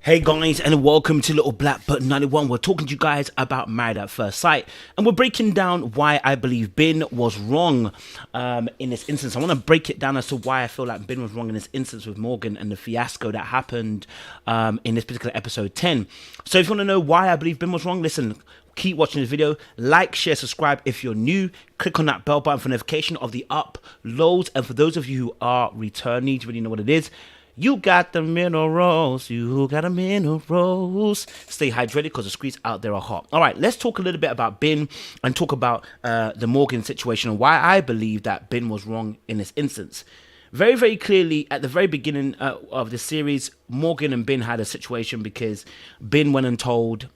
Hey guys, and welcome to Little Black Button 91. We're talking to you guys about Married at First Sight, and we're breaking down why I believe Binh was wrong in this instance. I want to break it down as to why I feel like Binh was wrong in this instance with Morgan and the fiasco that happened in this particular episode 10. So if you want to know why I believe Binh was wrong, listen, keep watching this video, like, share, subscribe if you're new, click on that bell button for notification of the uploads, and for those of you who are returning, you really know what it is. You got the minerals, you got the minerals. Stay hydrated because the streets out there are hot. All right, let's talk a little bit about Binh and talk about the Morgan situation and why I believe that Binh was wrong in this instance. Very, very clearly, at the very beginning of the series, Morgan and Binh had a situation because Binh went and told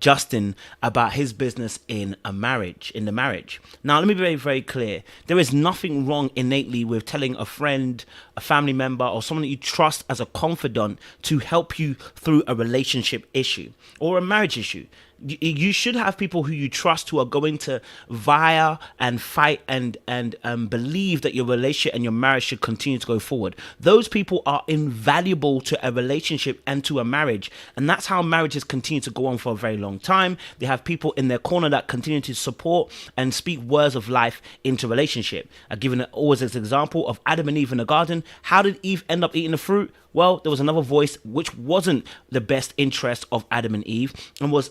Justin about his business in the marriage. Now, let me be very, very clear. There is nothing wrong innately with telling a friend, a family member, or someone that you trust as a confidant to help you through a relationship issue or a marriage issue. You should have people who you trust who are going to vie and fight and believe that your relationship and your marriage should continue to go forward. Those people are invaluable to a relationship and to a marriage, and that's how marriages continue to go on for a very long time. They have people in their corner that continue to support and speak words of life into relationship. I've given it always as an example of Adam and Eve in the garden. How did Eve end up eating the fruit? Well, there was another voice which wasn't the best interest of Adam and Eve and was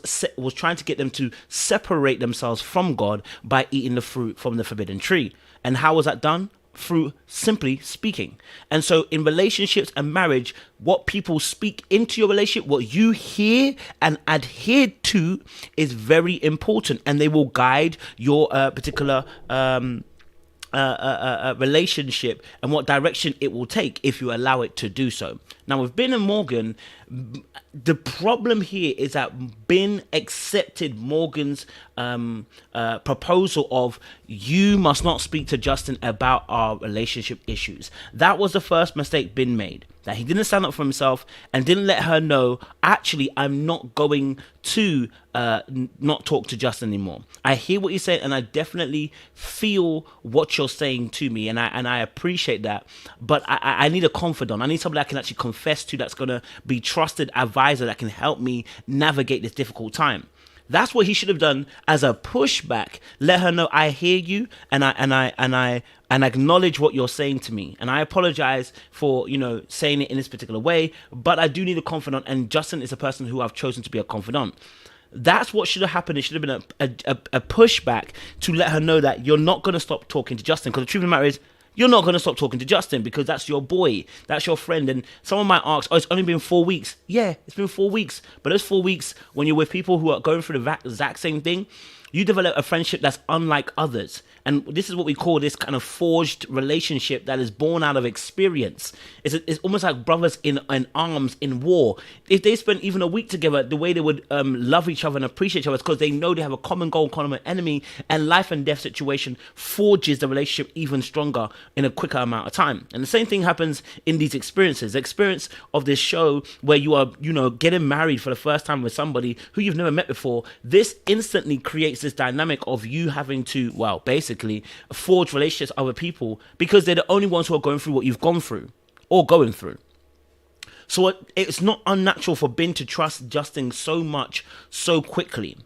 trying to get them to separate themselves from God by eating the fruit from the forbidden tree. And how was that done? Through simply speaking. And so in relationships and marriage, what people speak into your relationship, what you hear and adhere to is very important, and they will guide your particular relationship and what direction it will take if you allow it to do so. Now, with Binh and Morgan, the problem here is that Binh accepted Morgan's proposal of, you must not speak to Justin about our relationship issues. That was the first mistake Binh made, that he didn't stand up for himself and didn't let her know, actually, I'm not going to not talk to Justin anymore. I hear what you're saying, and I definitely feel what you're saying to me, and I appreciate that, but I need a confidant. I need somebody I can actually confess to, that's going to be trusted advisor that can help me navigate this difficult time. That's what he should have done as a pushback. Let her know, I hear you, and I acknowledge what you're saying to me, and I apologize for saying it in this particular way, but I do need a confidant, and Justin is a person who I've chosen to be a confidant. That's what should have happened. It should have been a pushback to let her know that you're not going to stop talking to Justin, because the truth of the matter is, you're not going to stop talking to Justin because that's your boy, that's your friend. And someone might ask, oh, it's only been 4 weeks. Yeah, it's been 4 weeks. But those 4 weeks, when you're with people who are going through the exact same thing, you develop a friendship that's unlike others. And this is what we call this kind of forged relationship that is born out of experience. It's almost like brothers in arms in war. If they spent even a week together, the way they would love each other and appreciate each other is because they know they have a common goal, common enemy, and life and death situation forges the relationship even stronger in a quicker amount of time. And the same thing happens in these experiences. The experience of this show where you are, getting married for the first time with somebody who you've never met before, this instantly creates this dynamic of you having to, well, basically forge relationships with other people because they're the only ones who are going through what you've gone through or going through. So it's not unnatural for Binh to trust Justin so much so quickly.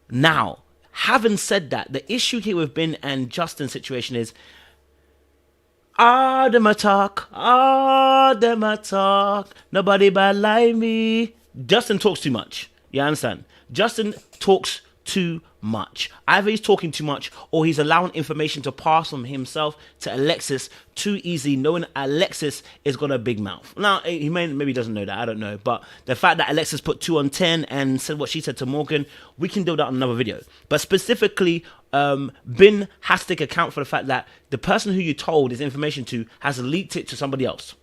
Now, having said that, the issue here with Binh and Justin's situation is, them a talk, nobody bad like me. Justin talks too much. You understand? Justin talks too much. Either he's talking too much or he's allowing information to pass from himself to Alexis too easily, knowing Alexis has got a big mouth. Now, he maybe doesn't know that, I don't know, but the fact that Alexis put 2 on 10 and said what she said to Morgan, we can do that on another video. But specifically, Binh has to take account for the fact that the person who you told this information to has leaked it to somebody else.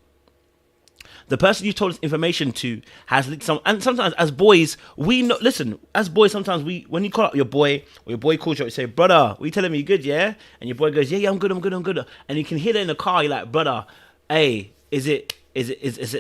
The person you told this information to has leaked some, and sometimes as boys, we know, listen, as boys, sometimes when you call up your boy, or your boy calls you up, you say, brother, what you telling me, you good, yeah? And your boy goes, yeah, I'm good. And you can hear that in the car, you're like, brother, hey, is it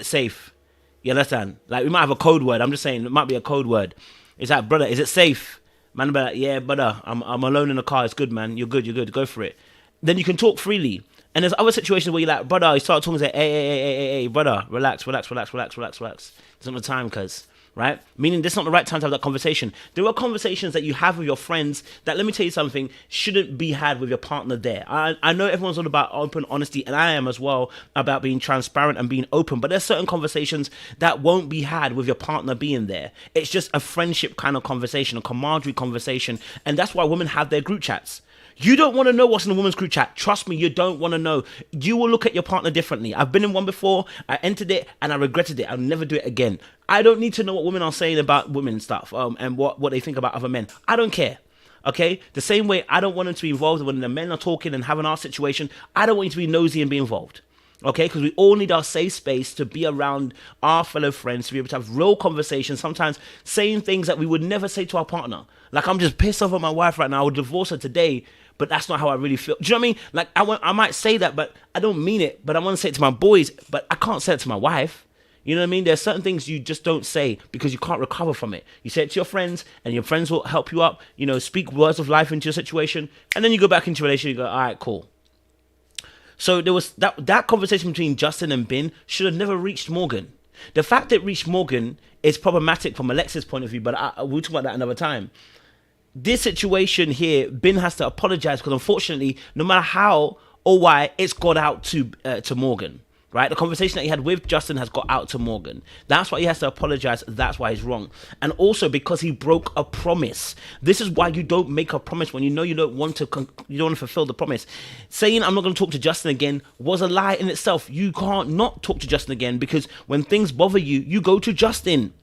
safe? You understand? Like, we might have a code word. I'm just saying, it might be a code word. It's like, brother, is it safe? Man, be like, yeah, brother, I'm alone in the car. It's good, man. You're good. Go for it. Then you can talk freely. And there's other situations where you're like, brother, you start talking, say, hey, brother, relax. It's not the time, cuz. Right? Meaning this is not the right time to have that conversation. There are conversations that you have with your friends that, let me tell you something, shouldn't be had with your partner there. I know everyone's all about open honesty, and I am as well, about being transparent and being open, but there's certain conversations that won't be had with your partner being there. It's just a friendship kind of conversation, a camaraderie conversation, and that's why women have their group chats. You don't want to know what's in a woman's group chat. Trust me, you don't want to know. You will look at your partner differently. I've been in one before. I entered it and I regretted it. I'll never do it again. I don't need to know what women are saying about women stuff and what they think about other men. I don't care. Okay? The same way I don't want them to be involved when the men are talking and having our situation. I don't want you to be nosy and be involved. Okay, because we all need our safe space to be around our fellow friends, to be able to have real conversations, sometimes saying things that we would never say to our partner. Like, I'm just pissed off at my wife right now. I would divorce her today, but that's not how I really feel. Do you know what I mean? Like, I might say that, but I don't mean it. But I want to say it to my boys, but I can't say it to my wife. You know what I mean? There's certain things you just don't say because you can't recover from it. You say it to your friends, and your friends will help you up, you know, speak words of life into your situation, and then you go back into a relationship, you go, all right, cool. So there was that conversation between Justin and Binh should have never reached Morgan. The fact that it reached Morgan is problematic from Alexis' point of view, but we'll talk about that another time. This situation here, Binh has to apologize because unfortunately, no matter how or why, it's got out to Morgan. Right? The conversation that he had with Justin has got out to Morgan. That's why he has to apologize. That's why he's wrong. And also because he broke a promise. This is why you don't make a promise when you know you don't want to fulfill the promise. Saying I'm not going to talk to Justin again was a lie in itself. You can't not talk to Justin again because when things bother you, you go to Justin.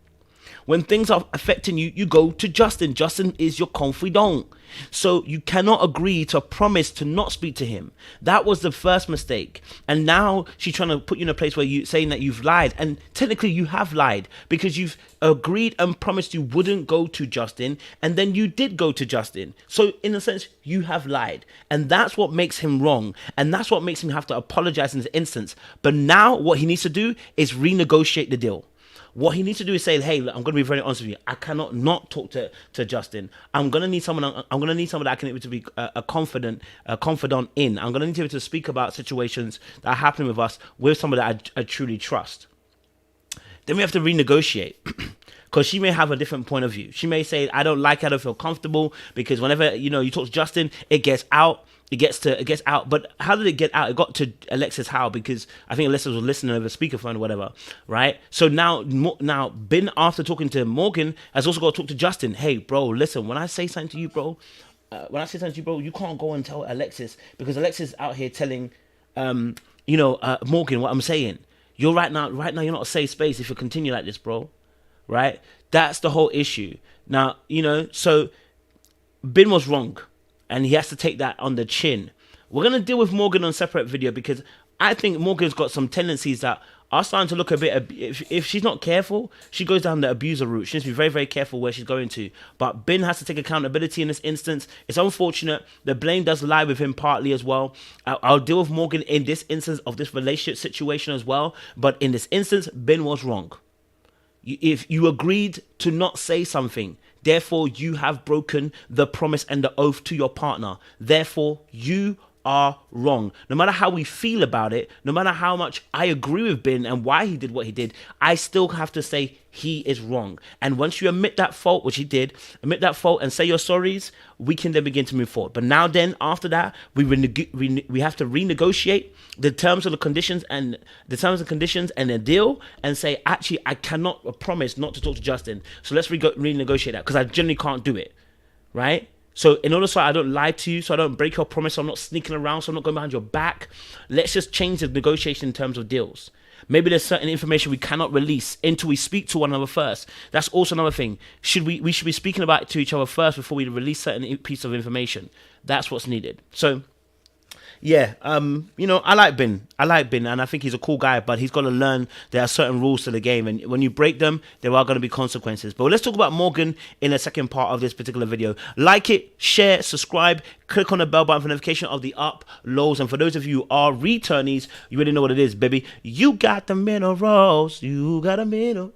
When things are affecting you, you go to Justin. Justin is your confidant. So you cannot agree to a promise to not speak to him. That was the first mistake. And now she's trying to put you in a place where you're saying that you've lied. And technically you have lied because you've agreed and promised you wouldn't go to Justin. And then you did go to Justin. So in a sense, you have lied. And that's what makes him wrong. And that's what makes him have to apologize in this instance. But now what he needs to do is renegotiate the deal. What he needs to do is say, hey, look, I'm going to be very honest with you. I cannot not talk to Justin. I'm going to need someone that I can able to be a confidant in. I'm going to need to be able to speak about situations that are happening with us with someone that I truly trust. Then we have to renegotiate. Because she may have a different point of view. She may say, I don't like it, I don't feel comfortable. Because whenever, you talk to Justin, it gets out. It gets out. But how did it get out? It got to Alexis how? Because I think Alexis was listening over speakerphone or whatever, right? So now Binh, after talking to Morgan, has also got to talk to Justin. Hey, bro, listen, when I say something to you, bro, you can't go and tell Alexis because Alexis is out here telling, Morgan what I'm saying. You're right now, you're not a safe space if you continue like this, bro. Right? That's the whole issue. Now, so Binh was wrong. And he has to take that on the chin. We're going to deal with Morgan on a separate video because I think Morgan's got some tendencies that are starting to look a bit... If she's not careful, she goes down the abuser route. She needs to be very, very careful where she's going to. But Binh has to take accountability in this instance. It's unfortunate. The blame does lie with him partly as well. I'll deal with Morgan in this instance of this relationship situation as well. But in this instance, Binh was wrong. If you agreed to not say something... Therefore, you have broken the promise and the oath to your partner. Therefore, you are wrong. No matter how we feel about it, no matter how much I agree with Binh and why he did what he did, I still have to say he is wrong. And once you admit that fault, which he did, admit that fault and say your sorries, we can then begin to move forward. But now then, after that, we have to renegotiate the terms and conditions and the deal and say, actually, I cannot promise not to talk to Justin. So let's renegotiate that because I generally can't do it, right? So in order so I don't lie to you, so I don't break your promise, so I'm not sneaking around, so I'm not going behind your back, let's just change the negotiation in terms of deals. Maybe there's certain information we cannot release until we speak to one another first. That's also another thing. We should be speaking about it to each other first before we release certain piece of information. That's what's needed. So yeah, I like Binh. And I think he's a cool guy, but he's got to learn there are certain rules to the game, and when you break them, there are going to be consequences. But let's talk about Morgan in the second part of this particular video. Like it, share, subscribe, click on the bell button for notification of the uploads. And for those of you who are returnees, you already know what it is, baby. You got the minerals. You got a mineral.